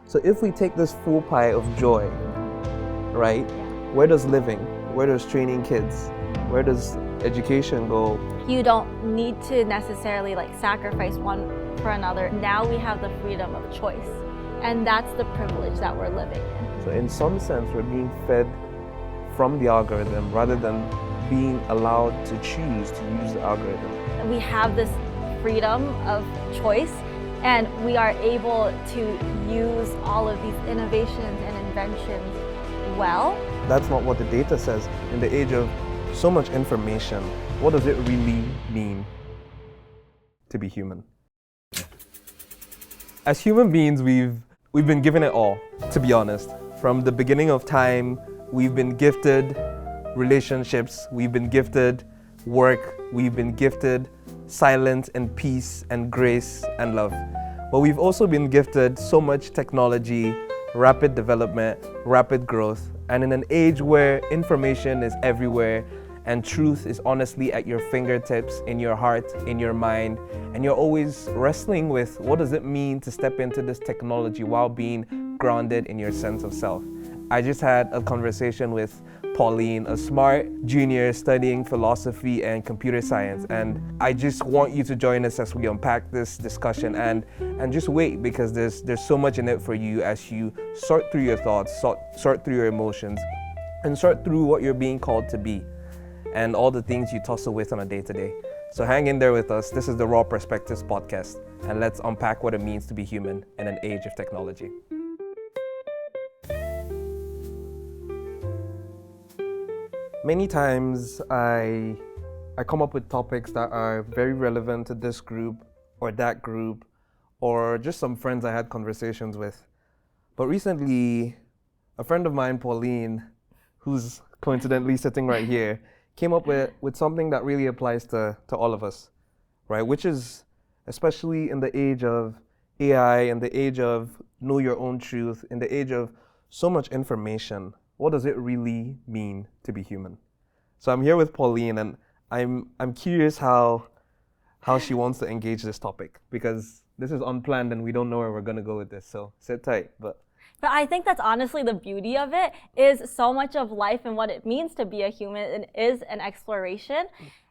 So if we take this full pie of joy, right? Where does living, where does training kids, where does education go? You don't need to necessarily sacrifice one for another. Now we have the freedom of choice, and that's the privilege that we're living in. So in some sense, we're being fed from the algorithm rather than being allowed to choose to use the algorithm. We have this freedom of choice, and we are able to use all of these innovations and inventions well. That's not what the data says. In the age of so much information, what does it really mean to be human? As human beings, we've been given it all, to be honest. From the beginning of time, we've been gifted relationships, we've been gifted work, we've been gifted silence and peace and grace and love. But we've also been gifted so much technology, rapid development, rapid growth, and in an age where information is everywhere and truth is honestly at your fingertips, in your heart, in your mind, and you're always wrestling with what does it mean to step into this technology while being grounded in your sense of self. I just had a conversation with Pauline, a smart junior studying philosophy and computer science, and I just want you to join us as we unpack this discussion and just wait, because there's so much in it for you as you sort through your thoughts, sort through your emotions, and sort through what you're being called to be and all the things you tussle with on a day-to-day. So hang in there with us. This is the Raw Perspectives podcast, and let's unpack what it means to be human in an age of technology. Many times I come up with topics that are very relevant to this group or that group or just some friends I had conversations with. But recently, a friend of mine, Pauline, who's coincidentally sitting right here, came up with something that really applies to all of us, right? Which is, especially in the age of AI, in the age of know your own truth, in the age of so much information, what does it really mean to be human? So I'm here with Pauline, and I'm curious how she wants to engage this topic, because this is unplanned and we don't know where we're gonna go with this. So sit tight. But I think that's honestly the beauty of it, is so much of life and what it means to be a human is an exploration.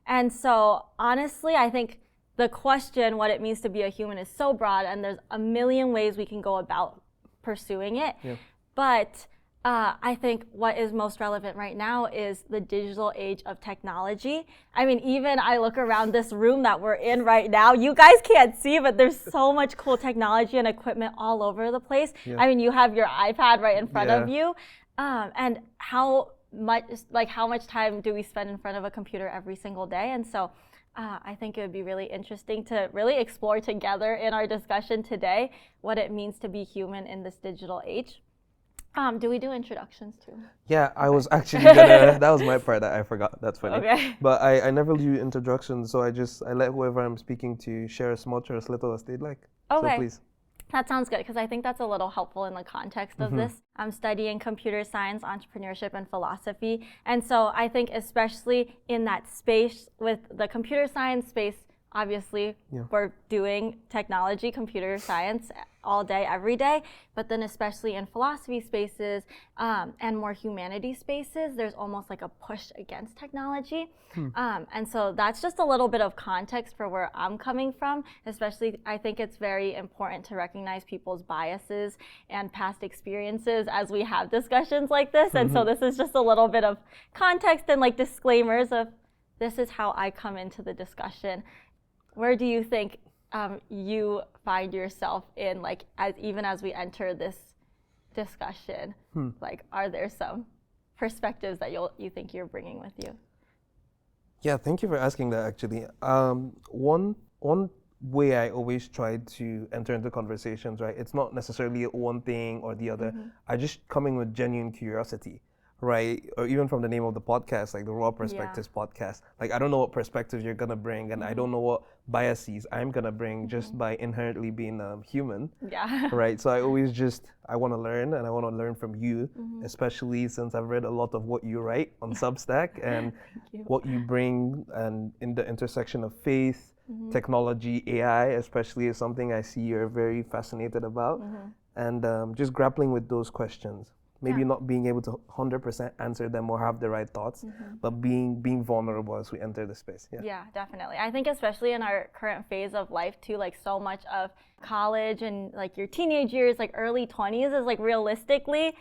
And so honestly, I think the question, what it means to be a human, is so broad, and there's a million ways we can go about pursuing it. Yeah. But I think what is most relevant right now is the digital age of technology. I mean, even I look around this room that we're in right now, you guys can't see, but there's so much cool technology and equipment all over the place. Yeah. I mean, you have your iPad right in front of you. And how much time do we spend in front of a computer every single day? And so I think it would be really interesting to really explore together in our discussion today what it means to be human in this digital age. Do we do introductions too? Yeah, I was actually gonna, that was my part that I forgot. That's funny. Okay. But I never do introductions, so I let whoever I'm speaking to share as much or as little as they'd like. Okay. So please. That sounds good, because I think that's a little helpful in the context of this. I'm studying computer science, entrepreneurship, and philosophy. And so I think especially in that space, with the computer science space, obviously, we're doing technology, computer science all day, every day. But then especially in philosophy spaces and more humanities spaces, there's almost like a push against technology. And so that's just a little bit of context for where I'm coming from. Especially, I think it's very important to recognize people's biases and past experiences as we have discussions like this. And so this is just a little bit of context and disclaimers of this is how I come into the discussion. Where do you think you find yourself in, even as we enter this discussion? Are there some perspectives that you think you're bringing with you? Yeah, thank you for asking that, actually. One way I always try to enter into conversations, right? It's not necessarily one thing or the other. I just come in with genuine curiosity, right? Or even from the name of the podcast, the Raw Perspectives podcast. I don't know what perspectives you're gonna bring, and I don't know what biases I'm gonna bring just by inherently being human. Yeah. Right. So I always I want to learn, and I want to learn from you, especially since I've read a lot of what you write on Substack and what you bring, and in the intersection of faith, technology, AI, especially, is something I see you're very fascinated about. and just grappling with those questions. Maybe Yeah. not being able to 100% answer them or have the right thoughts, but being vulnerable as we enter the space. Yeah. Yeah, definitely. I think especially in our current phase of life too, like so much of college and like your teenage years, like early 20s is like realistically,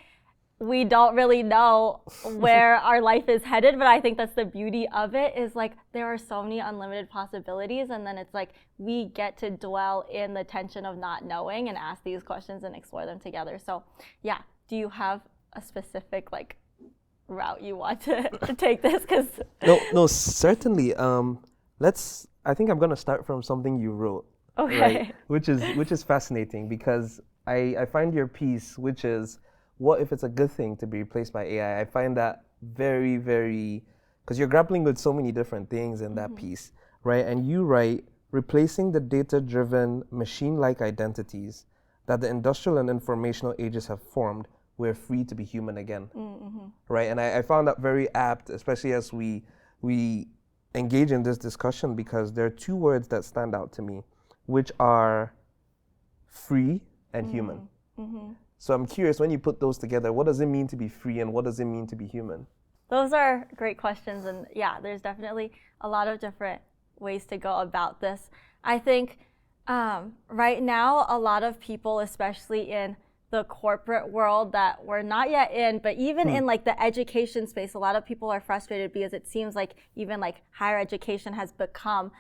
we don't really know where our life is headed, but I think that's the beauty of it is like there are so many unlimited possibilities, and then it's like we get to dwell in the tension of not knowing and ask these questions and explore them together. So yeah, do you have a specific like route you want to take this? Because No, certainly. I think I'm gonna start from something you wrote. Okay. Right? Which is fascinating because I find your piece, which is what if it's a good thing to be replaced by AI? I find that very, very, because you're grappling with so many different things in that piece, right? And you write, replacing the data-driven machine-like identities that the industrial and informational ages have formed, we're free to be human again, right? And I found that very apt, especially as we engage in this discussion, because there are two words that stand out to me, which are free and human. So I'm curious, when you put those together, what does it mean to be free and what does it mean to be human? Those are great questions, and yeah, there's definitely a lot of different ways to go about this. I think right now, a lot of people, especially in the corporate world that we're not yet in, but even in like the education space, a lot of people are frustrated because it seems like even like higher education has become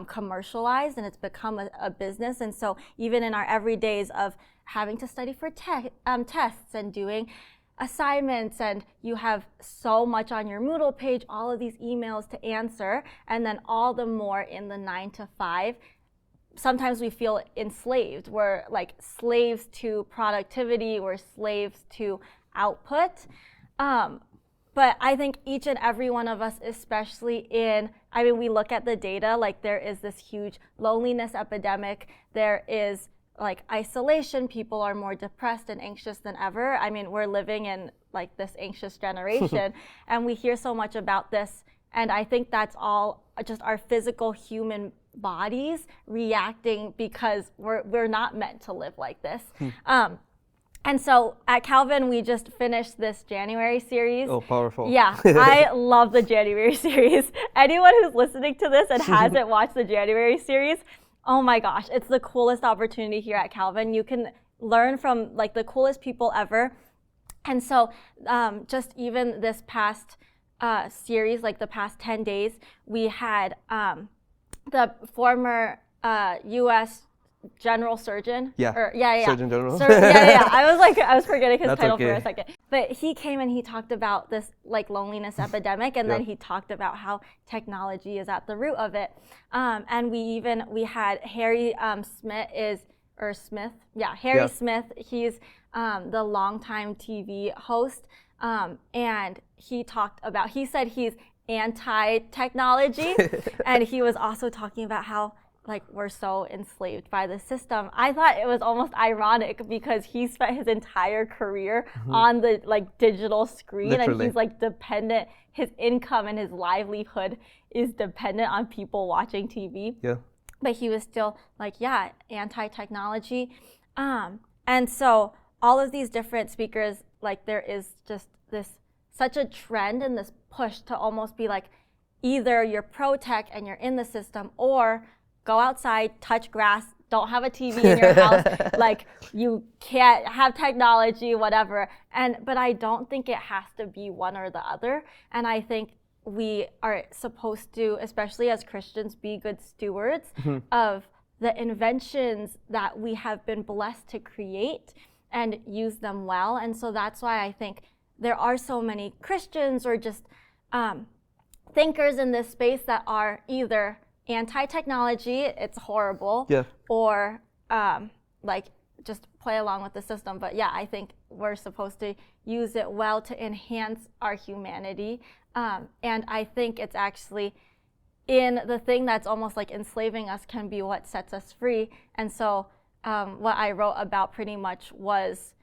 commercialized and it's become a business. And so even in our everydays of having to study for tests and doing assignments, and you have so much on your Moodle page, all of these emails to answer, and then all the more in the 9 to 5, sometimes we feel enslaved. We're like slaves to productivity, we're slaves to output. But I think each and every one of us, especially we look at the data, like there is this huge loneliness epidemic. There is like isolation. People are more depressed and anxious than ever. I mean, we're living in like this anxious generation and we hear so much about this. And I think that's all just our physical human bodies reacting because we're not meant to live like this. And so at Calvin, we just finished this January series. Oh, powerful. Yeah, I love the January series. Anyone who's listening to this and hasn't watched the January series, oh my gosh, it's the coolest opportunity here at Calvin. You can learn from like the coolest people ever. And so just even this past series, like the past 10 days, we had the former U.S. General Surgeon. Surgeon General. I was forgetting his That's title okay. for a second. But he came and he talked about this like loneliness epidemic, and then he talked about how technology is at the root of it. And we had Harry Smith. Smith. He's the longtime TV host, and he said he's anti-technology, and he was also talking about how like we're so enslaved by the system. I thought it was almost ironic because he spent his entire career on the like digital screen. Literally. And he's like dependent, his income and his livelihood is dependent on people watching TV. Yeah. But he was still like, anti-technology. And so all of these different speakers, like there is just such a trend and this push to almost be like, either you're pro-tech and you're in the system, or go outside, touch grass, don't have a TV in your house, like you can't have technology, whatever. But I don't think it has to be one or the other. And I think we are supposed to, especially as Christians, be good stewards of the inventions that we have been blessed to create and use them well. And so that's why I think there are so many Christians or just thinkers in this space that are either anti-technology, it's horrible, or like just play along with the system. But yeah, I think we're supposed to use it well to enhance our humanity. And I think it's actually in the thing that's almost like enslaving us can be what sets us free. And so what I wrote about pretty much was,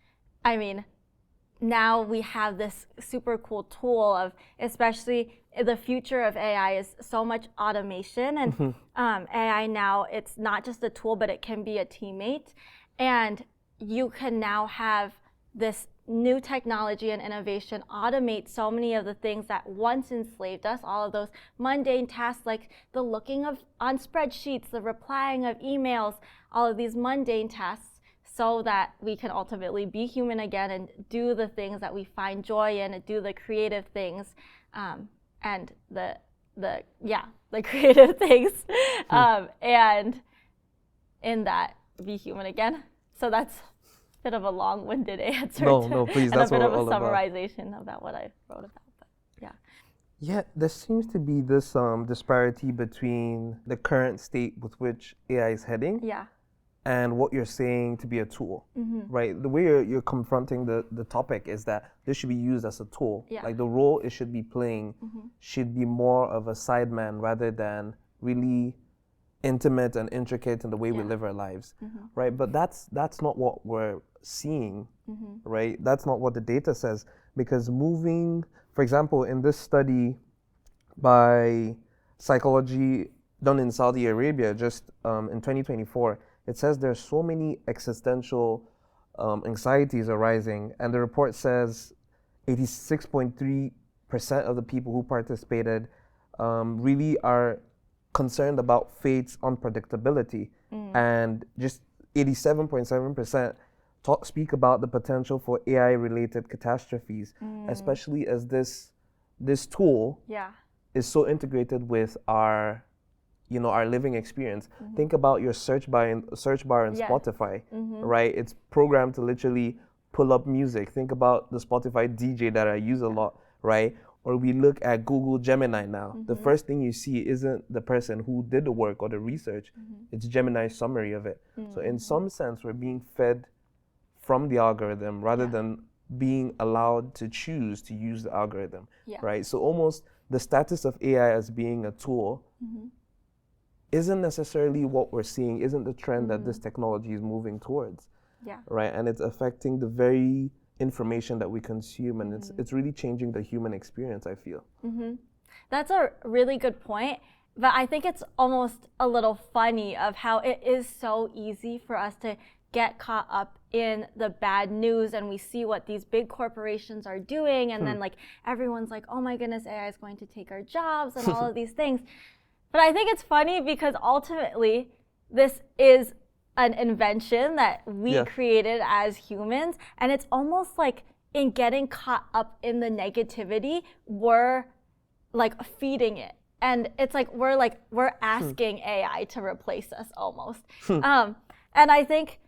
now we have this super cool tool of, especially the future of AI is so much automation, and AI now, it's not just a tool, but it can be a teammate. And you can now have this new technology and innovation automate so many of the things that once enslaved us, all of those mundane tasks like the looking on spreadsheets, the replying of emails, all of these mundane tasks, so that we can ultimately be human again and do the things that we find joy in, and do the creative things, and the creative things, and in that be human again. So that's bit of a long-winded answer. No, please. And That's a bit what of we're a all about. summarization about what I wrote about. But yeah. Yeah, there seems to be this disparity between the current state with which AI is heading Yeah. and what you're saying to be a tool, right? The way you're confronting the topic is that this should be used as a tool. Yeah. Like the role it should be playing should be more of a sideman rather than really intimate and intricate in the way we live our lives, right? But that's not what we're seeing, right? That's not what the data says, because moving, for example, in this study by psychology done in Saudi Arabia just in 2024, it says there's so many existential anxieties arising, and the report says 86.3% of the people who participated really are concerned about fate's unpredictability, and just 87.7% speak about the potential for AI-related catastrophes, especially as this tool is so integrated with our living experience. Think about your search bar in Spotify, right? It's programmed to literally pull up music. Think about the Spotify DJ that I use a lot, right? Or we look at Google Gemini now. The first thing you see isn't the person who did the work or the research, it's Gemini's summary of it. So in some sense, we're being fed from the algorithm rather than being allowed to choose to use the algorithm, right? So almost the status of AI as being a tool isn't necessarily what we're seeing, isn't the trend that this technology is moving towards, right? And it's affecting the very information that we consume, and it's really changing the human experience, I feel. That's a really good point, but I think it's almost a little funny of how it is so easy for us to get caught up in the bad news, and we see what these big corporations are doing, and then like everyone's like, oh my goodness, AI is going to take our jobs and all of these things. But I think it's funny because ultimately this is an invention that we created as humans, and it's almost like in getting caught up in the negativity, we're like feeding it, and it's like we're asking AI to replace us almost. And I think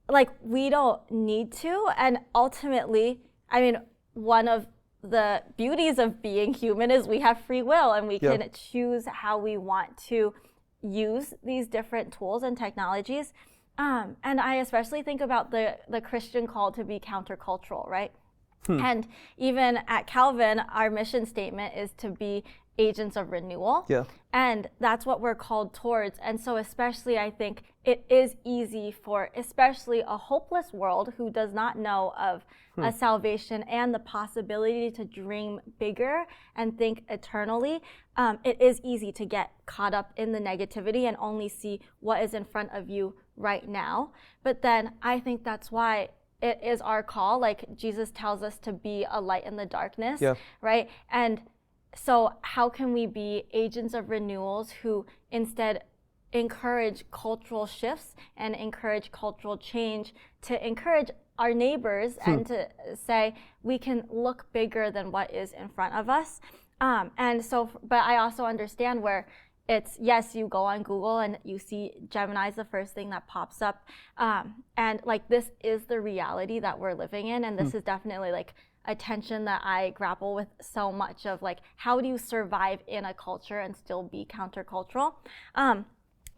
like we don't need to, and ultimately, I mean, one of the beauties of being human is we have free will, and we can choose how we want to use these different tools and technologies. And I especially think about the Christian call to be countercultural, right? And even at Calvin, our mission statement is to be agents of renewal. And that's what we're called towards. And so especially I think it is easy for especially a hopeless world who does not know of a salvation and the possibility to dream bigger and think eternally. It is easy to get caught up in the negativity and only see what is in front of you right now. But then I think that's why it is our call, like Jesus tells us to be a light in the darkness, right? And so how can we be agents of renewals who instead encourage cultural shifts and encourage cultural change, to encourage our neighbors and to say we can look bigger than what is in front of us. And so, but I also understand where it's, yes, you go on Google and you see Gemini is the first thing that pops up. And like, this is the reality that we're living in. And this is definitely like a tension that I grapple with so much of, like, how do you survive in a culture and still be countercultural?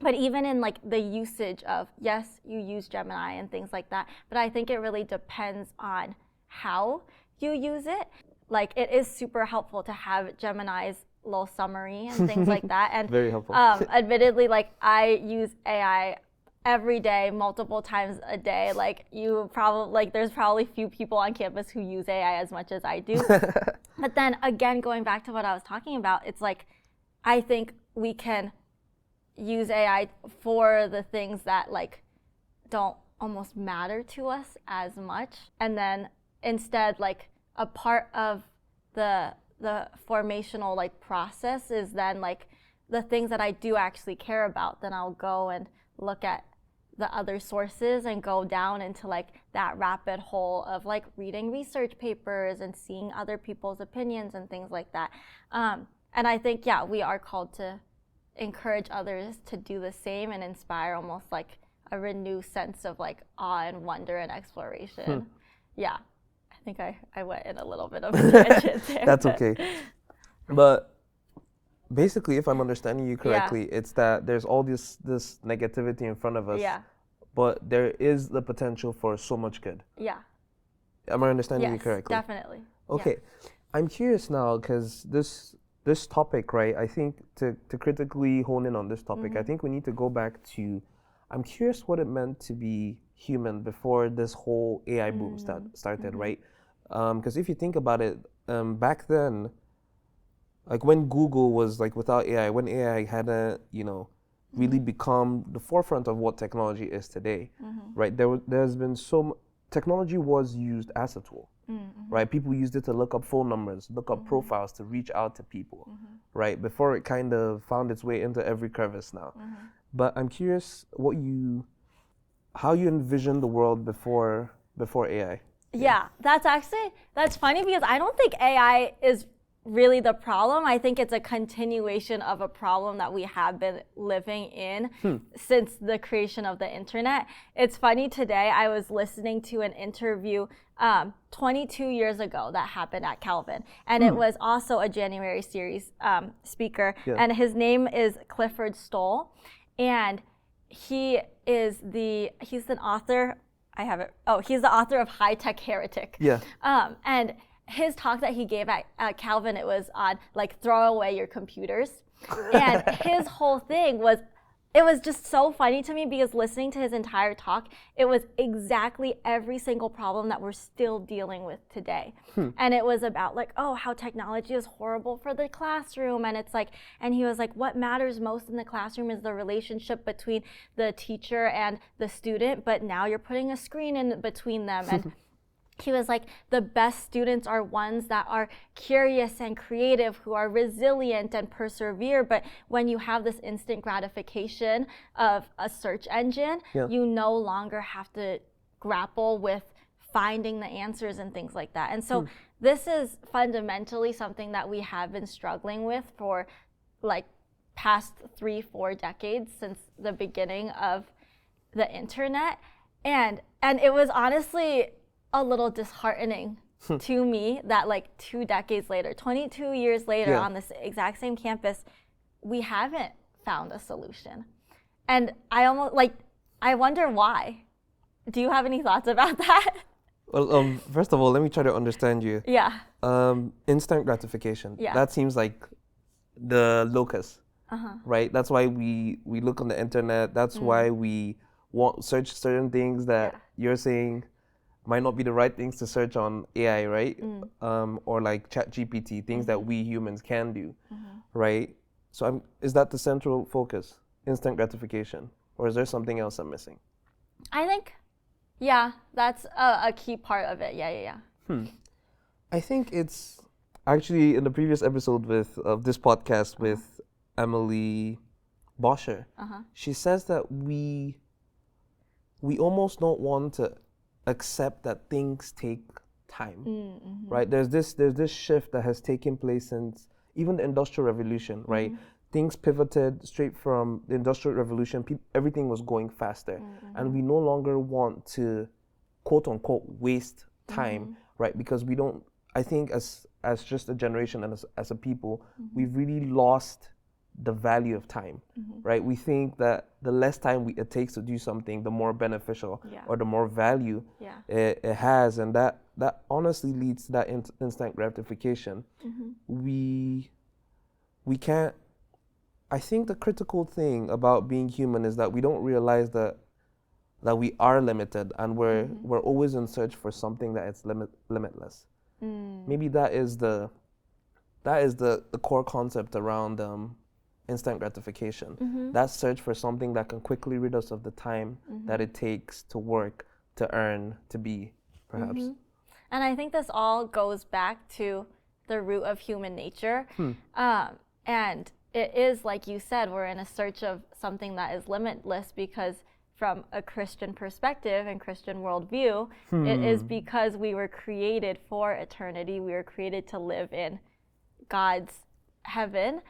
But even in like the usage of, yes, you use Gemini and things like that, but I think it really depends on how you use it. Like, it is super helpful to have Gemini's little summary and things like that. And very helpful. Admittedly, like, I use AI every day, multiple times a day. Like, you probably, like, there's probably few people on campus who use AI as much as I do. But then again, going back to what I was talking about, it's like, I think we can use AI for the things that like don't almost matter to us as much. And then instead, like a part of the formational like process is then like the things that I do actually care about, then I'll go and look at the other sources and go down into like that rabbit hole of like reading research papers and seeing other people's opinions and things like that. And I think, yeah, we are called to encourage others to do the same and inspire almost like a renewed sense of like awe and wonder and exploration. Yeah, I think I went in a little bit of a tangent there. That's okay. But basically, if I'm understanding you correctly, it's that there's all this negativity in front of us, but there is the potential for so much good. Yeah. Am I understanding you Yes, correctly? definitely. Okay. I'm curious now because this topic, right, I think to critically hone in on this topic, I think we need to go back to, I'm curious what it meant to be human before this whole AI boom started, right? Because if you think about it, back then, like when Google was like without AI, when AI hadn't, really become the forefront of what technology is today, right? There's been technology was used as a tool, right? People used it to look up phone numbers, look up profiles, to reach out to people, right? Before it kind of found its way into every crevice now. But I'm curious how you envision the world before AI. Yeah, that's funny because I don't think AI is really the problem. I think it's a continuation of a problem that we have been living in since the creation of the internet. It's funny, today I was listening to an interview 22 years ago that happened at Calvin, and it was also a January series speaker, and his name is Clifford Stoll, and he's an author. He's the author of High Tech Heretic. Yeah. And his talk that he gave at Calvin, it was on like throw away your computers. And his whole thing was, it was just so funny to me because listening to his entire talk, it was exactly every single problem that we're still dealing with today. And it was about like, oh, how technology is horrible for the classroom. And it's like, and he was like, what matters most in the classroom is the relationship between the teacher and the student, but now you're putting a screen in between them. And he was like, the best students are ones that are curious and creative, who are resilient and persevere. But when you have this instant gratification of a search engine, you no longer have to grapple with finding the answers and things like that. And so this is fundamentally something that we have been struggling with for like past 3-4 decades since the beginning of the internet. And it was honestly a little disheartening to me that like 2 decades later, 22 years later, on this exact same campus, we haven't found a solution. And I wonder why. Do you have any thoughts about that? Well, first of all, let me try to understand you. Yeah. Instant gratification. Yeah. That seems like the locus, right? That's why we look on the internet. That's why we search certain things that you're saying might not be the right things to search on AI, right? Or like ChatGPT, things that we humans can do, right? So is that the central focus, instant gratification? Or is there something else I'm missing? I think, yeah, that's a key part of it. Yeah. I think it's actually in the previous episode of this podcast with Emily Boscher, she says that we almost don't want to accept that things take time, right? There's this shift that has taken place since even the Industrial Revolution, right? Things pivoted straight from the Industrial Revolution. Everything was going faster, and we no longer want to, quote unquote, waste time, right? Because we don't. I think as just a generation and as a people, we've really lost the value of time, right? We think that the less time it takes to do something, the more beneficial or the more value it has, and that honestly leads to that instant gratification. We can't. I think the critical thing about being human is that we don't realize that we are limited, and we're always in search for something that is limitless. Maybe that is the core concept around instant gratification. That search for something that can quickly rid us of the time that it takes to work, to earn, to be, perhaps. And I think this all goes back to the root of human nature. And it is, like you said, we're in a search of something that is limitless because from a Christian perspective and Christian worldview, it is because we were created for eternity. We were created to live in God's heaven.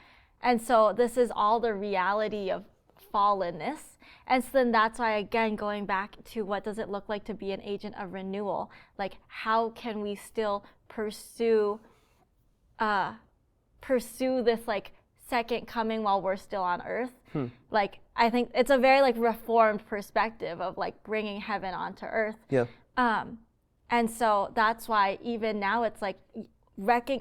And so this is all the reality of fallenness. And so then that's why, again, going back to what does it look like to be an agent of renewal? Like, how can we still pursue this like second coming while we're still on earth? Like, I think it's a very like reformed perspective of like bringing heaven onto earth. Yeah. And so that's why even now it's like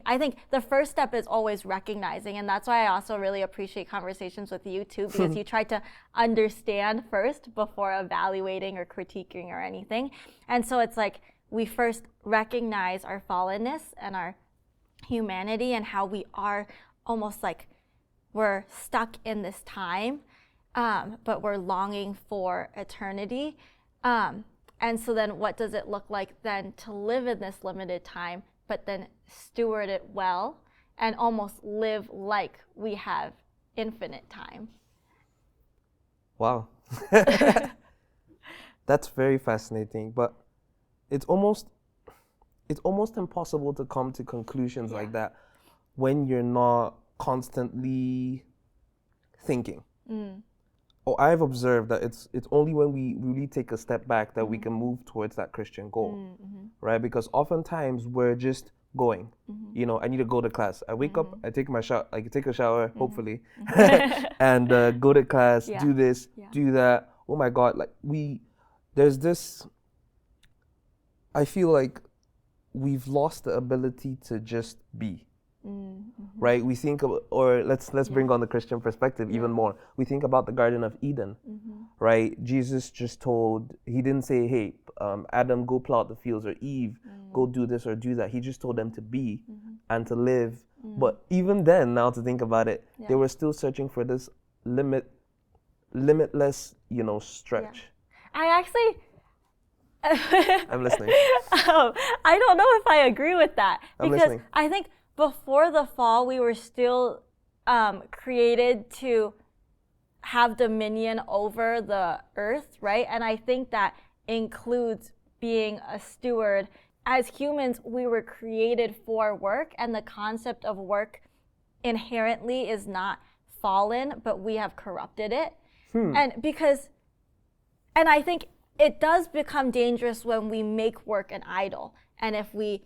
I think the first step is always recognizing, and that's why I also really appreciate conversations with you too, because you try to understand first before evaluating or critiquing or anything. And so it's like we first recognize our fallenness and our humanity and how we are almost like we're stuck in this time, but we're longing for eternity. And so then what does it look like then to live in this limited time, but then steward it well and almost live like we have infinite time? Wow. That's very fascinating, but it's almost impossible to come to conclusions like that when you're not constantly thinking. Or I've observed that it's only when we really take a step back that we can move towards that Christian goal, right? Because oftentimes we're just going. You know, I need to go to class. I wake up, I take a shower, hopefully, and go to class, do this, do that. Oh my God, like there's this, I feel like we've lost the ability to just be. Right? We think of, or let's bring on the Christian perspective even more. We think about the Garden of Eden, right? Jesus just he didn't say, hey, Adam, go plow the fields, or Eve, go do this or do that. He just told them to be and to live. But even then, now to think about it, they were still searching for this limitless, stretch. I actually... I'm listening. I don't know if I agree with that. I'm because listening. I think before the fall, we were still created to have dominion over the earth, right? And I think that includes being a steward. As humans, we were created for work, and the concept of work inherently is not fallen, but we have corrupted it. And I think it does become dangerous when we make work an idol. And if we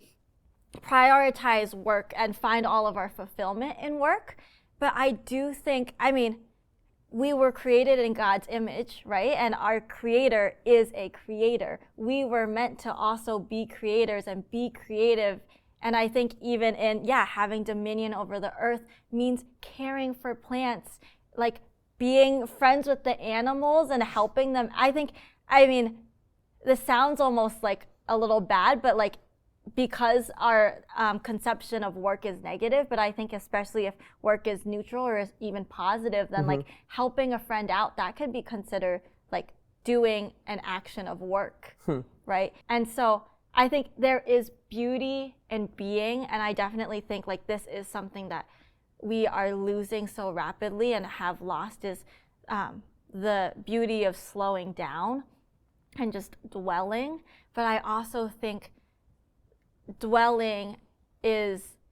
prioritize work and find all of our fulfillment in work. But I do think, we were created in God's image, right? And our creator is a creator. We were meant to also be creators and be creative. And I think even in, having dominion over the earth means caring for plants, like being friends with the animals and helping them. This sounds almost like a little bad, but like, because our conception of work is negative, but I think especially if work is neutral or is even positive, then like helping a friend out, that could be considered like doing an action of work, right? And so I think there is beauty in being, and I definitely think like this is something that we are losing so rapidly and have lost is the beauty of slowing down and just dwelling. But I also think dwelling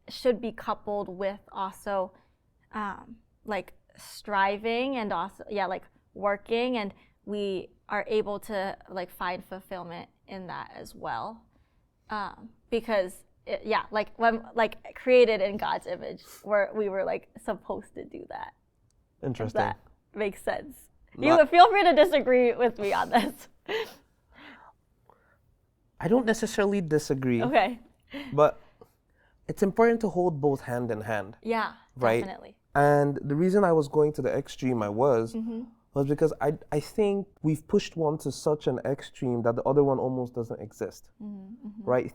should be coupled with also like striving and also like working, and we are able to like find fulfillment in that as well, because when like created in God's image, we were like supposed to do that. Interesting. If that makes sense. You feel free to disagree with me on this. I don't necessarily disagree. Okay. But it's important to hold both hand in hand. Yeah, right? Definitely. And the reason I was going to the extreme was because I think we've pushed one to such an extreme that the other one almost doesn't exist. Right?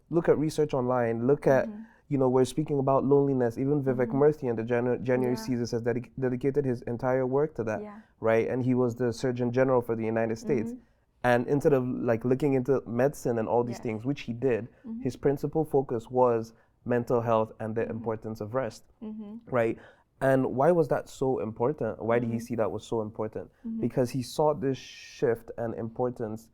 Look at research online, look at, we're speaking about loneliness. Even Vivek Murthy in the January Yeah. Caesars has dedicated his entire work to that, Yeah. right? And he was the Surgeon General for the United States. And instead of like looking into medicine and all these Yes. things, which he did, his principal focus was mental health and the importance of rest, right? And why was that so important? Why did he see that was so important? Because he saw this shift and importance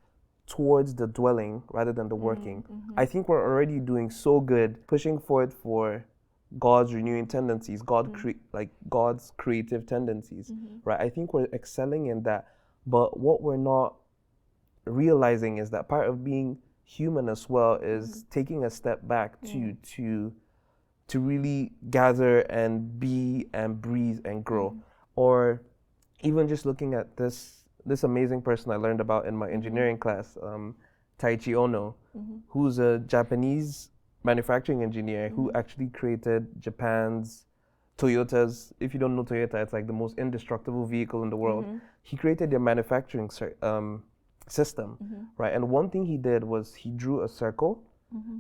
towards the dwelling rather than the working. I think we're already doing so good pushing forward for God's renewing tendencies, God's creative tendencies, right? I think we're excelling in that. But what we're not realizing is that part of being human as well is taking a step back to really gather and be and breathe and grow. Or even just looking at this amazing person I learned about in my engineering class, Taichi Ono, who's a Japanese manufacturing engineer who actually created Japan's Toyota's. If you don't know Toyota, it's like the most indestructible vehicle in the world. He created their manufacturing system, right? And one thing he did was he drew a circle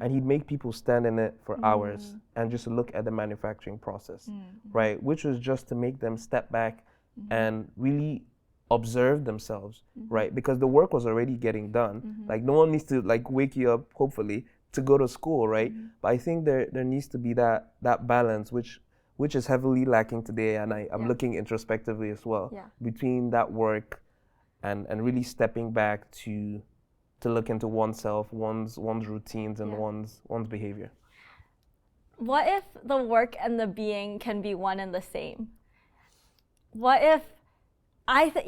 and he'd make people stand in it for hours and just look at the manufacturing process, right? Which was just to make them step back and really observe themselves, right? Because the work was already getting done. Like no one needs to like wake you up, hopefully, to go to school, right? But I think there needs to be that balance, which is heavily lacking today, and I'm looking introspectively as well between that work and really stepping back to look into oneself, one's routines and one's behavior. What if the work and the being can be one and the same? What if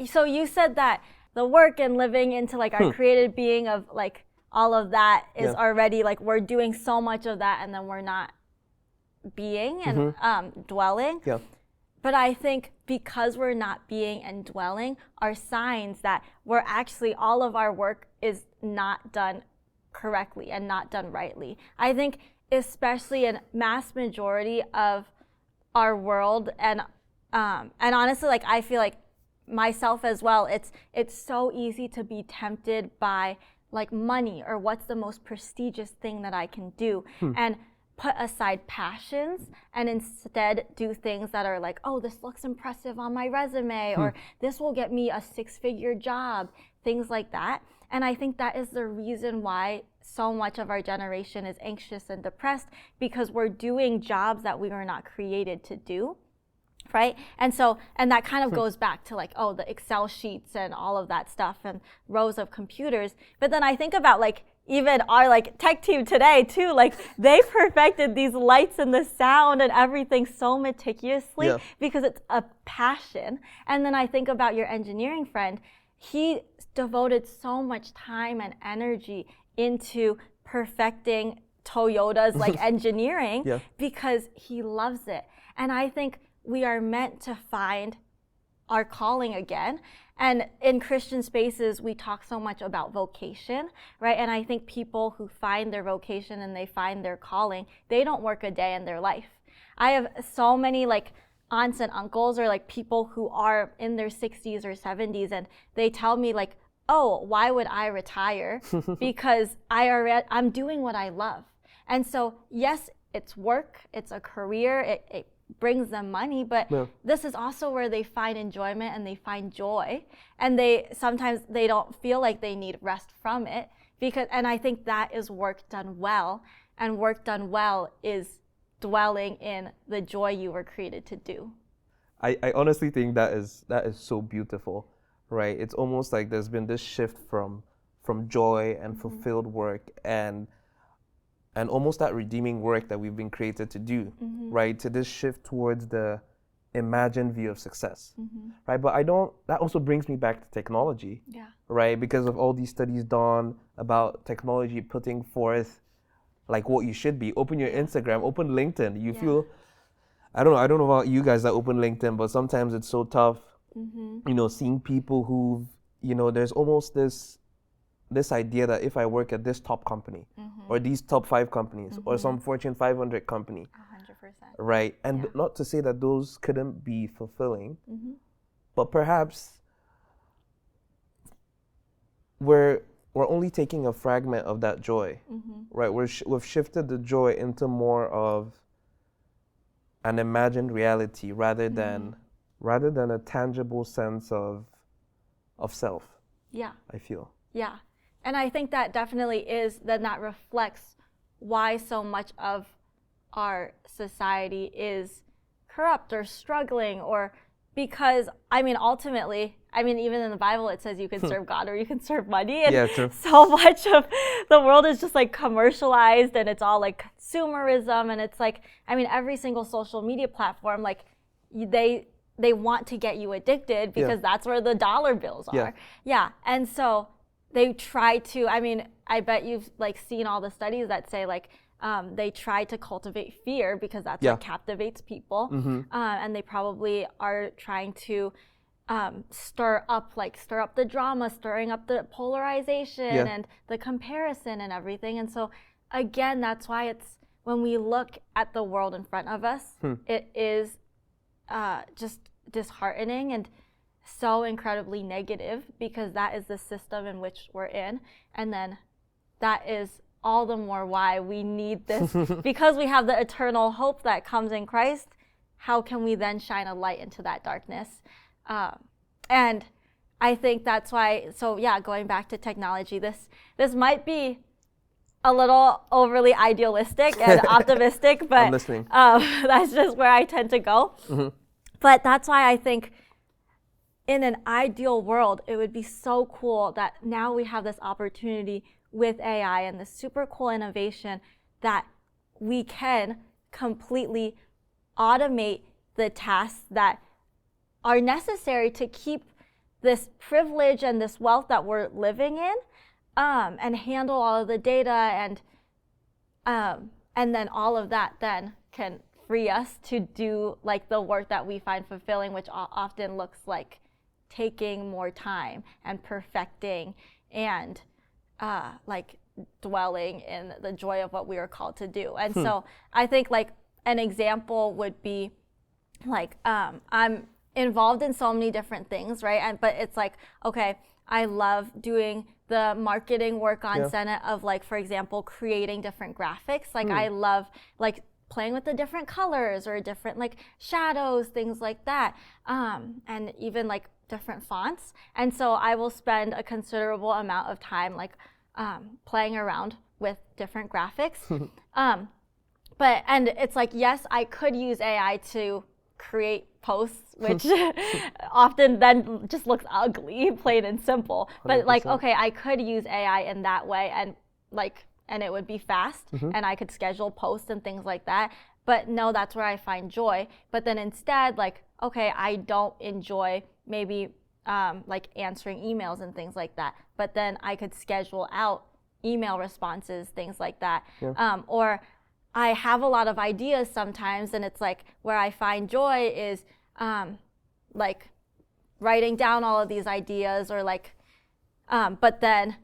so you said that the work and living into like our created being of like all of that is already like we're doing so much of that and then we're not being and dwelling. Yeah. But I think because we're not being and dwelling are signs that we're actually, all of our work is not done correctly and not done rightly. I think especially in mass majority of our world and honestly, like I feel like myself as well, it's so easy to be tempted by like money or what's the most prestigious thing that I can do and put aside passions and instead do things that are like, oh, this looks impressive on my resume or this will get me a 6-figure job, things like that. And I think that is the reason why so much of our generation is anxious and depressed, because we're doing jobs that we were not created to do. Right? And that kind of goes back to like, oh, the Excel sheets and all of that stuff and rows of computers. But then I think about like even our like tech team today too, like they perfected these lights and the sound and everything so meticulously because it's a passion. And then I think about your engineering friend, he devoted so much time and energy into perfecting Toyota's like engineering because he loves it. And I think we are meant to find our calling again. And in Christian spaces, we talk so much about vocation, right? And I think people who find their vocation and they find their calling, they don't work a day in their life. I have so many like aunts and uncles or like people who are in their 60s or 70s and they tell me like, oh, why would I retire? Because I'm doing what I love. And so yes, it's work, it's a career, it brings them money, but this is also where they find enjoyment and they find joy, and sometimes they don't feel like they need rest from it, and I think that is work done well, and work done well is dwelling in the joy you were created to do. I honestly think that is so beautiful, right? It's almost like there's been this shift from joy and fulfilled work and almost that redeeming work that we've been created to do, right? To this shift towards the imagined view of success, right? But that also brings me back to technology, right? Because of all these studies done about technology putting forth like what you should be. Open your Instagram, open LinkedIn. You feel, I don't know about you guys that open LinkedIn, but sometimes it's so tough, seeing people who've, there's almost this idea that if I work at this top company or these top 5 companies or some Fortune 500 company, 100%. right? And not to say that those couldn't be fulfilling, but perhaps we're we're only taking a fragment of that joy, right? We've shifted the joy into more of an imagined reality rather than a tangible sense of self. Yeah. I feel. Yeah. And I think that definitely is, then that reflects why so much of our society is corrupt or struggling, or because, I mean, ultimately, I mean, even in the Bible, it says you can serve God or you can serve money. And Yeah, true. so much of the world is just like commercialized, and it's all like consumerism. And it's like, I mean, every single social media platform, like they want to get you addicted because that's where the dollar bills are. Yeah. And so they try to, I mean, I bet you've like seen all the studies that say like, they try to cultivate fear because that's what captivates people. And they probably are trying to stir up the drama, stirring up the polarization and the comparison and everything. And so again, that's why it's, when we look at the world in front of us, it is just disheartening and so incredibly negative, because that is the system in which we're in. And then that is all the more why we need this, because we have the eternal hope that comes in Christ. How can we then shine a light into that darkness? And I think that's why, so yeah, going back to technology, this might be a little overly idealistic and optimistic, but I'm listening. That's just where I tend to go. But that's why I think in an ideal world, it would be so cool that now we have this opportunity with AI and this super cool innovation that we can completely automate the tasks that are necessary to keep this privilege and this wealth that we're living in, and handle all of the data, and then all of that then can free us to do like the work that we find fulfilling, which often looks like taking more time and perfecting and like dwelling in the joy of what we are called to do. And so I think like an example would be like, I'm involved in so many different things, right? But it's like, okay, I love doing the marketing work on Senate of like, for example, creating different graphics. Like I love like playing with the different colors or different like shadows, things like that. And even like different fonts. And so I will spend a considerable amount of time like playing around with different graphics. And it's like, yes, I could use AI to create posts, which often then just looks ugly, plain and simple. 100%. But like, okay, I could use AI in that way, and like, and it would be fast, and I could schedule posts and things like that. But no, that's where I find joy. But then instead, like, okay, I don't enjoy maybe like answering emails and things like that. But then I could schedule out email responses, things like that. Or I have a lot of ideas sometimes, and it's like where I find joy is like writing down all of these ideas, or like, but then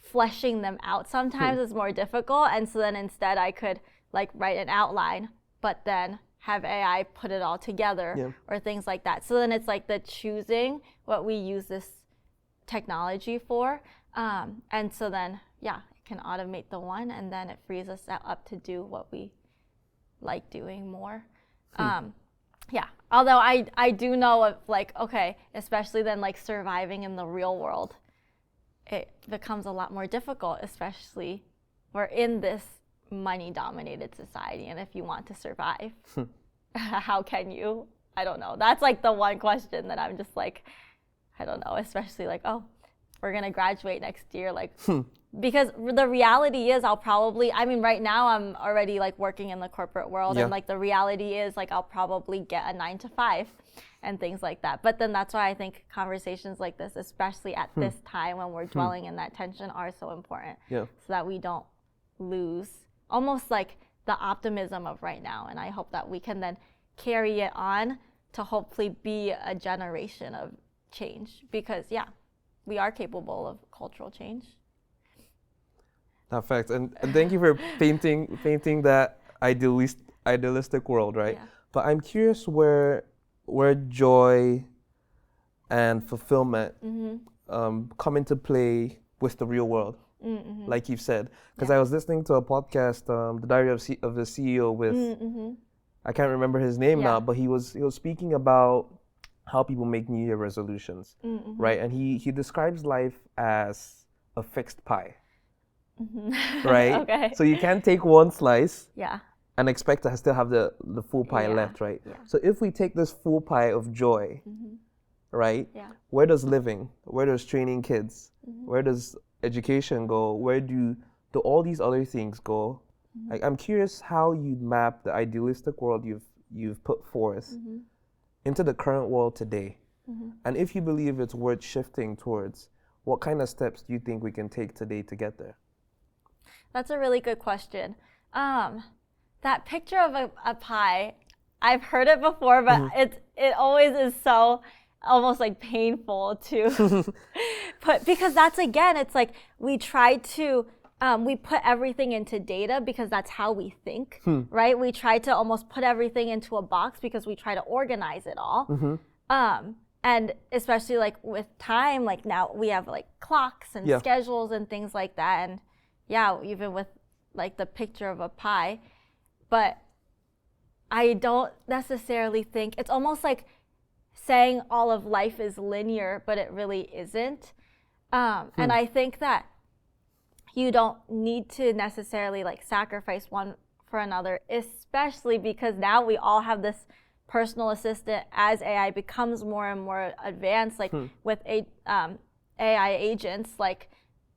fleshing them out sometimes is more difficult. And so then instead I could like write an outline, but then have AI put it all together or things like that. So then it's like the choosing what we use this technology for. And so then, yeah, it can automate the one, and then it frees us up to do what we like doing more. Yeah, although I do know of like, okay, especially then like surviving in the real world, it becomes a lot more difficult, especially we're in this money-dominated society, and if you want to survive, how can you? I don't know. That's like the one question that I'm just like, I don't know, especially like, oh, we're gonna graduate next year, like, because the reality is I'll probably, I mean, right now I'm already like working in the corporate world, and like the reality is like I'll probably get a 9 to 5 and things like that. But then that's why I think conversations like this, especially at this time when we're dwelling in that tension, are so important, so that we don't lose almost like the optimism of right now. And I hope that we can then carry it on to hopefully be a generation of change, because we are capable of cultural change. Not facts. And thank you for painting that idealistic world, right? But I'm curious where joy and fulfillment come into play with the real world. like you've said. Because I was listening to a podcast, The Diary of the CEO with, I can't remember his name now, but he was speaking about how people make New Year resolutions, right? And he describes life as a fixed pie, right? Okay. So you can't take one slice Yeah. and expect to still have the full pie left, right? Yeah. So if we take this full pie of joy, right? Yeah. Where does living, where does training kids, where does education go, where do all these other things go? Like, I'm curious how you map the idealistic world you've put forth into the current world today. And if you believe it's worth shifting towards, what kind of steps do you think we can take today to get there? That's a really good question. That picture of a pie, I've heard it before, but it always is so almost like painful to put, because that's, again, it's like we try to we put everything into data because that's how we think, right? We try to almost put everything into a box because we try to organize it all. And especially like with time, like now we have like clocks and schedules and things like that. And even with like the picture of a pie, but I don't necessarily think, it's almost like saying all of life is linear, but it really isn't. And I think that you don't need to necessarily like sacrifice one for another, especially because now we all have this personal assistant as AI becomes more and more advanced, like with AI agents, like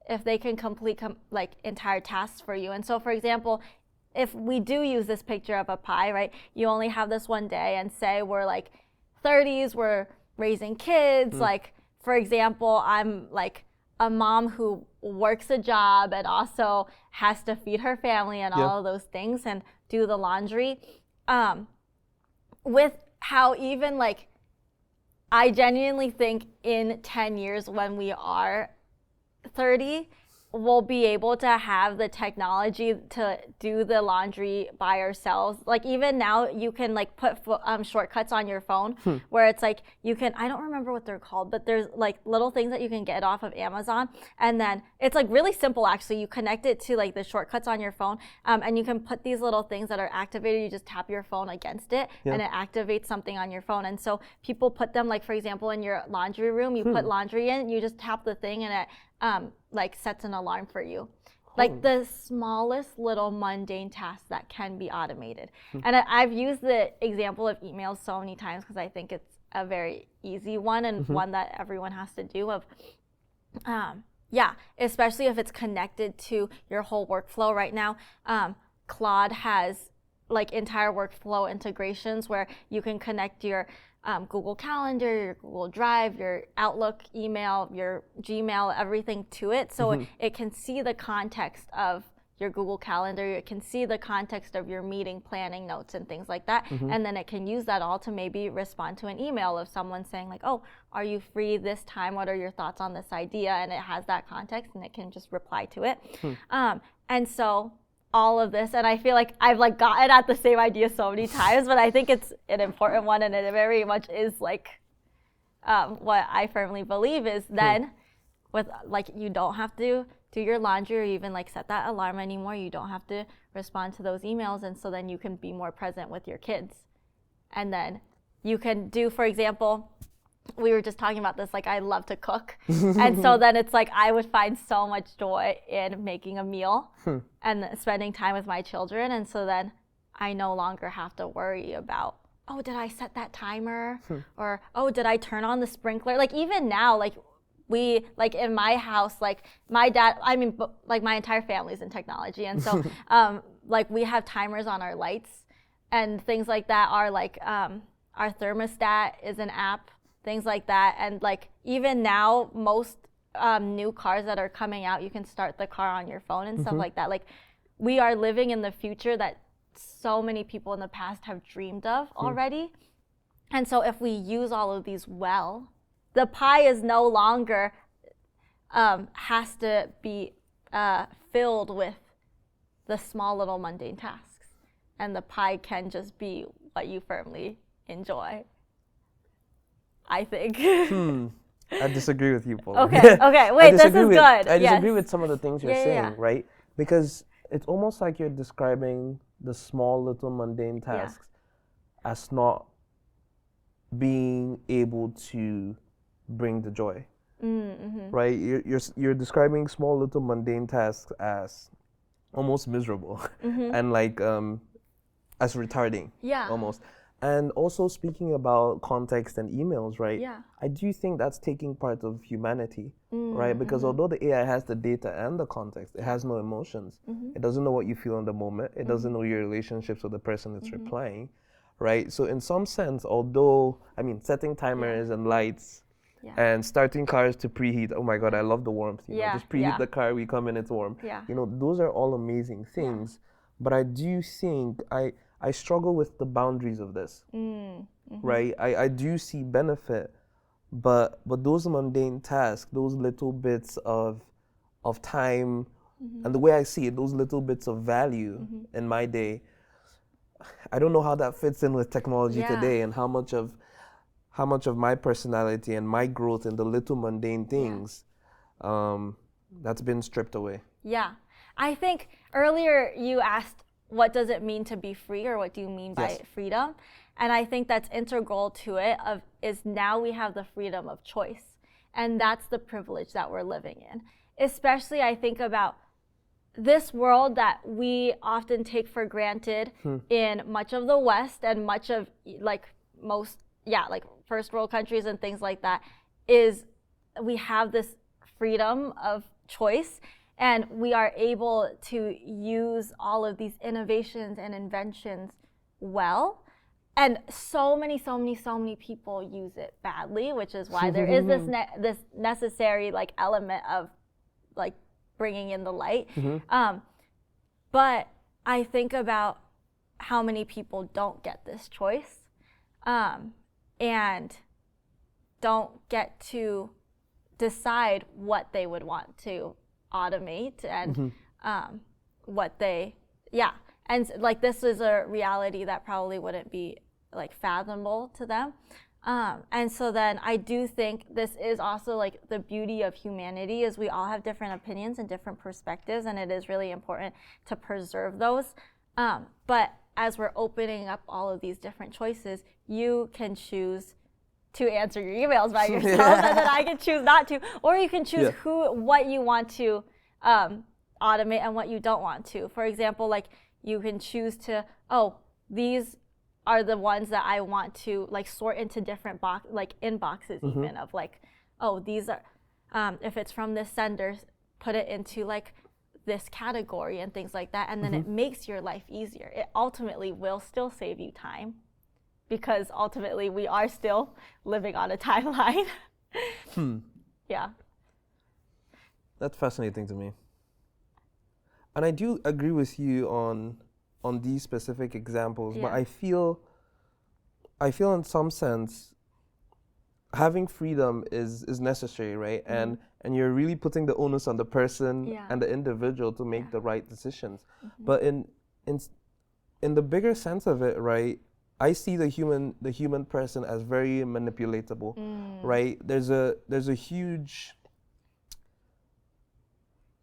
if they can complete like entire tasks for you. And so, for example, if we do use this picture of a pie, right, you only have this one day, and say we're like 30s, we're raising kids, like, for example, I'm like a mom who works a job and also has to feed her family and all of those things and do the laundry. With how even like, I genuinely think in 10 years when we are 30, we'll be able to have the technology to do the laundry by ourselves. Like even now you can like put shortcuts on your phone where it's like you can, I don't remember what they're called, but there's like little things that you can get off of Amazon, and then it's like really simple actually. You connect it to like the shortcuts on your phone, and you can put these little things that are activated. You just tap your phone against it and it activates something on your phone. And so people put them, like for example in your laundry room, you put laundry in, you just tap the thing and it like sets an alarm for you. Like the smallest little mundane tasks that can be automated. And I've used the example of emails so many times because I think it's a very easy one and one that everyone has to do of, especially if it's connected to your whole workflow right now. Claude has like entire workflow integrations where you can connect your Google Calendar, your Google Drive, your Outlook email, your Gmail, everything to it. So it can see the context of your Google Calendar, it can see the context of your meeting planning notes and things like that. And then it can use that all to maybe respond to an email of someone saying like, oh, are you free this time? What are your thoughts on this idea? And it has that context and it can just reply to it. And so all of this, and I feel like I've like gotten at the same idea so many times, but I think it's an important one, and it very much is like what I firmly believe is then with like, you don't have to do your laundry or even like set that alarm anymore. You don't have to respond to those emails, and so then you can be more present with your kids. And then you can do, for example, we were just talking about this, like I love to cook. And so then it's like I would find so much joy in making a meal and spending time with my children. And so then I no longer have to worry about, oh, did I set that timer? Or, oh, did I turn on the sprinkler? Like even now, like we, like in my house, like my dad, I mean, like my entire family's in technology. And so like we have timers on our lights and things like that are like, our thermostat is an app, things like that. And like even now, most new cars that are coming out, you can start the car on your phone and stuff like that. Like we are living in the future that so many people in the past have dreamed of already. And so if we use all of these well, the pie is no longer has to be filled with the small little mundane tasks. And the pie can just be what you firmly enjoy, I think. I disagree with you, Paul. Okay, okay. Wait, this is good. I Yes. disagree with some of the things you're Yeah, yeah, saying, yeah. right? Because it's almost like you're describing the small little mundane tasks as not being able to bring the joy, right? You're describing small little mundane tasks as almost miserable and like as retarding, Yeah. almost. And also speaking about context and emails, right? Yeah. I do think that's taking part of humanity, right? Because although the AI has the data and the context, it has no emotions. It doesn't know what you feel in the moment. It doesn't know your relationships with the person it's replying, right? So in some sense, although, I mean, setting timers and lights and starting cars to preheat, oh my God, I love the warmth. You know, just preheat the car, we come in, it's warm. Yeah. You know, those are all amazing things. But I do think I struggle with the boundaries of this, right? I do see benefit, but those mundane tasks, those little bits of time, and the way I see it, those little bits of value in my day, I don't know how that fits in with technology today, and how much of my personality and my growth in the little mundane things that's been stripped away. Yeah. I think earlier you asked, what does it mean to be free, or what do you mean by freedom? And I think that's integral to it is now we have the freedom of choice. And that's the privilege that we're living in. Especially I think about this world that we often take for granted in much of the West and much of like first world countries and things like that, is we have this freedom of choice. And we are able to use all of these innovations and inventions well. And so many people use it badly, which is why there is this necessary like element of like bringing in the light. But I think about how many people don't get this choice and don't get to decide what they would want to automate and what they and like this is a reality that probably wouldn't be like fathomable to them, and so then I do think this is also like the beauty of humanity is we all have different opinions and different perspectives, and it is really important to preserve those, but as we're opening up all of these different choices, you can choose to answer your emails by yourself, and then I can choose not to, or you can choose what you want to automate and what you don't want to. For example, like you can choose to, these are the ones that I want to like sort into different inboxes even of like, these are, if it's from this sender, put it into like this category and things like that, and then it makes your life easier. It ultimately will still save you time, because ultimately we are still living on a timeline. Yeah. That's fascinating to me. And I do agree with you on these specific examples, but I feel in some sense having freedom is necessary, right? And you're really putting the onus on the person and the individual to make the right decisions. But in the bigger sense of it, right, I see the human person as very manipulatable, right? There's a huge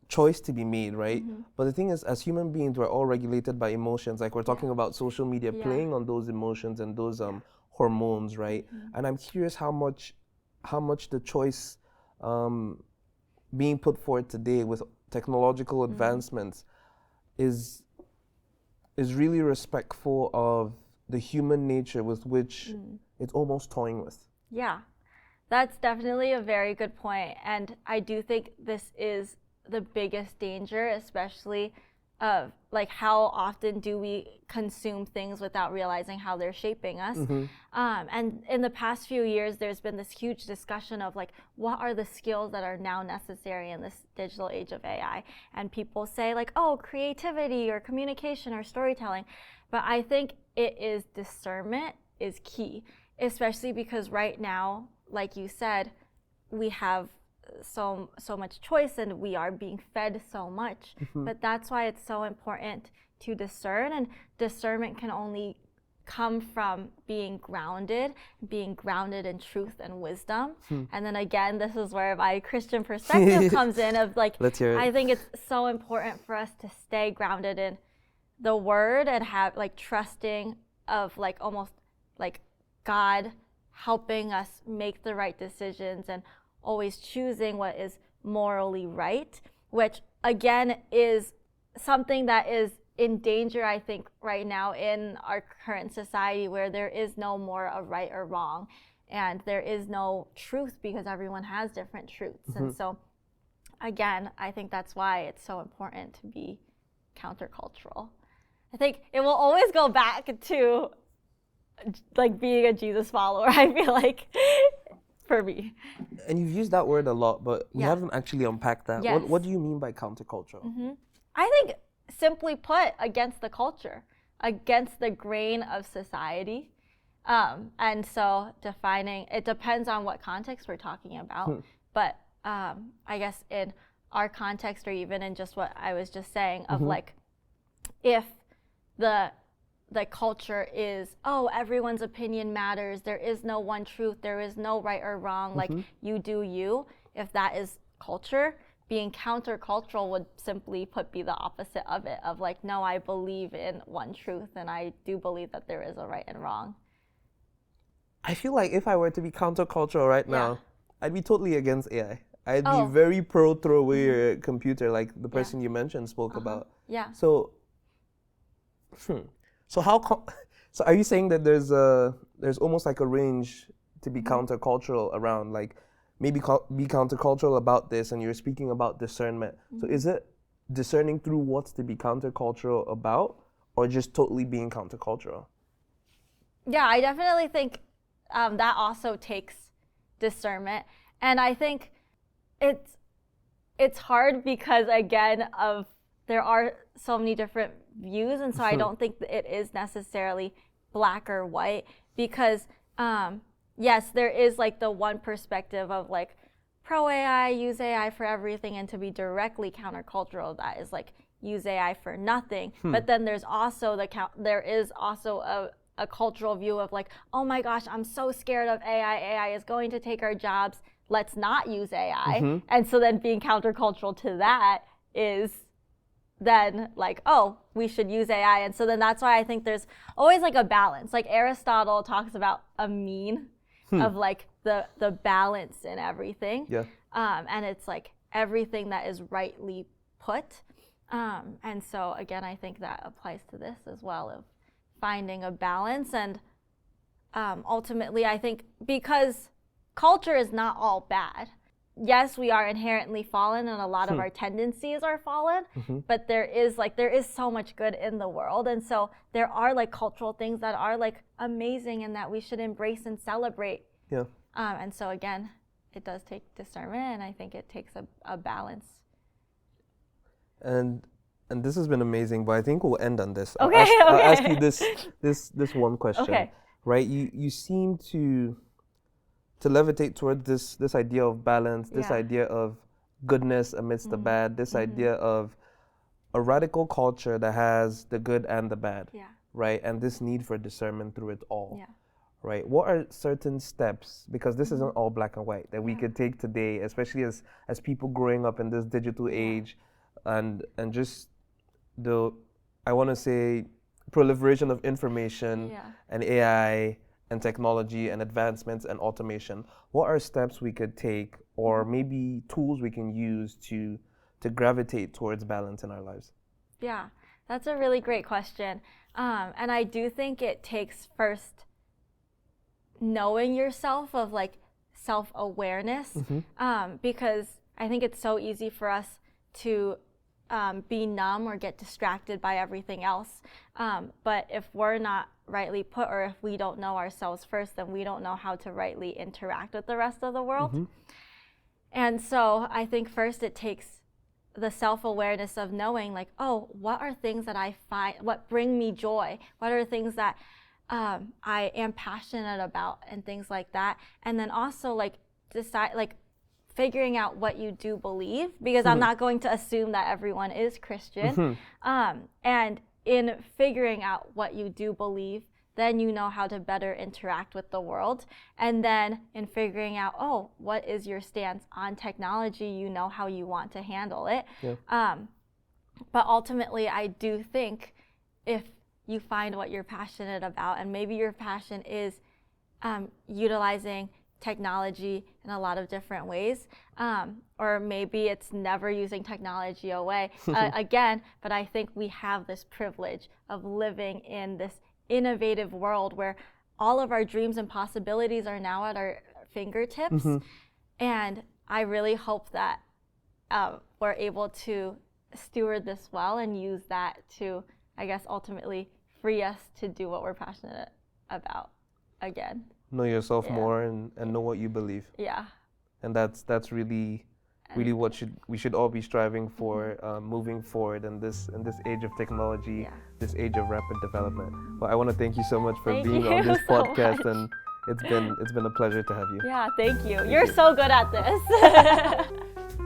choice to be made, right? But the thing is, as human beings, we're all regulated by emotions. Like we're talking about social media playing on those emotions and those hormones, right? And I'm curious how much the choice being put forward today with technological advancements is really respectful of the human nature with which it's almost toying with. Yeah, that's definitely a very good point. And I do think this is the biggest danger, especially of like how often do we consume things without realizing how they're shaping us. And in the past few years, there's been this huge discussion of like, what are the skills that are now necessary in this digital age of AI? And people say like, creativity or communication or storytelling. But I think it is discernment is key, especially because right now, like you said, we have so much choice and we are being fed so much. But that's why it's so important to discern, and discernment can only come from being grounded in truth and wisdom. And then again, this is where my Christian perspective comes in of like, Let's hear it. I think it's so important for us to stay grounded in the word and have like trusting of like almost like God helping us make the right decisions and always choosing what is morally right, which again is something that is in danger, I think, right now in our current society, where there is no more a right or wrong, and there is no truth because everyone has different truths. And so, again, I think that's why it's so important to be countercultural. I think it will always go back to like being a Jesus follower, I feel like, for me. And you've used that word a lot, but we haven't actually unpacked that. Yes. What do you mean by countercultural? I think, simply put, against the culture, against the grain of society. And so defining, it depends on what context we're talking about. But I guess in our context, or even in just what I was just saying, of like, if the culture is, oh, everyone's opinion matters, there is no one truth, there is no right or wrong, like you do you, if that is culture, being countercultural would simply be the opposite of it, of like, no, I believe in one truth and I do believe that there is a right and wrong. I feel like if I were to be countercultural right now, I'd be totally against AI. I'd be very pro throw away your computer, like the person you mentioned spoke about. Yeah. So so are you saying that there's almost like a range to be countercultural around, like maybe be countercultural about this, and you're speaking about discernment. So is it discerning through what's to be countercultural about, or just totally being countercultural? Yeah, I definitely think that also takes discernment. And I think it's hard because, again, there are so many different views, and so I don't think that it is necessarily black or white, because yes, there is like the one perspective of like pro AI, use AI for everything, and to be directly countercultural, that is like use AI for nothing. But then there's also there is also a cultural view of like, oh my gosh, I'm so scared of AI. AI is going to take our jobs. Let's not use AI. And so then being countercultural to that is then like, oh, we should use AI. And so then that's why I think there's always like a balance. Like Aristotle talks about a mean of like the balance in everything. Yeah. And it's like everything that is rightly put. And so again, I think that applies to this as well, of finding a balance. And ultimately, I think because culture is not all bad. Yes, we are inherently fallen, and a lot of our tendencies are fallen, but there is so much good in the world. And so there are like cultural things that are like amazing and that we should embrace and celebrate. Yeah. And so again, it does take discernment, and I think it takes a balance. And this has been amazing, but I think we'll end on this. Okay. I'll ask you this one question. Okay. Right? You seem to levitate toward this idea of balance, this idea of goodness amidst the bad, this idea of a radical culture that has the good and the bad, right? And this need for discernment through it all, right? What are certain steps, because this isn't all black and white, that we could take today, especially as people growing up in this digital age, and just I want to say, proliferation of information and AI and technology and advancements and automation. What are steps we could take, or maybe tools we can use to gravitate towards balance in our lives? Yeah, that's a really great question. And I do think it takes first knowing yourself, of like self-awareness, because I think it's so easy for us to be numb or get distracted by everything else. But if we're not rightly put, or if we don't know ourselves first, then we don't know how to rightly interact with the rest of the world. And so I think first it takes the self-awareness of knowing like, oh, what are things that I find, what bring me joy? What are things that I am passionate about, and things like that. And then also like decide, like figuring out what you do believe, because I'm not going to assume that everyone is Christian. And in figuring out what you do believe, then you know how to better interact with the world. And then in figuring out, oh, what is your stance on technology, you know how you want to handle it. Yeah. But ultimately, I do think if you find what you're passionate about, and maybe your passion is utilizing technology in a lot of different ways, or maybe it's never using technology away again, but I think we have this privilege of living in this innovative world where all of our dreams and possibilities are now at our fingertips. And I really hope that we're able to steward this well and use that to, I guess, ultimately free us to do what we're passionate about again. Know yourself more and know what you believe. Yeah. And that's really what we should all be striving for, moving forward in this age of technology, this age of rapid development. Well, I want to thank you so much for being on this podcast, and it's been a pleasure to have you. Yeah, thank you. You're so good at this.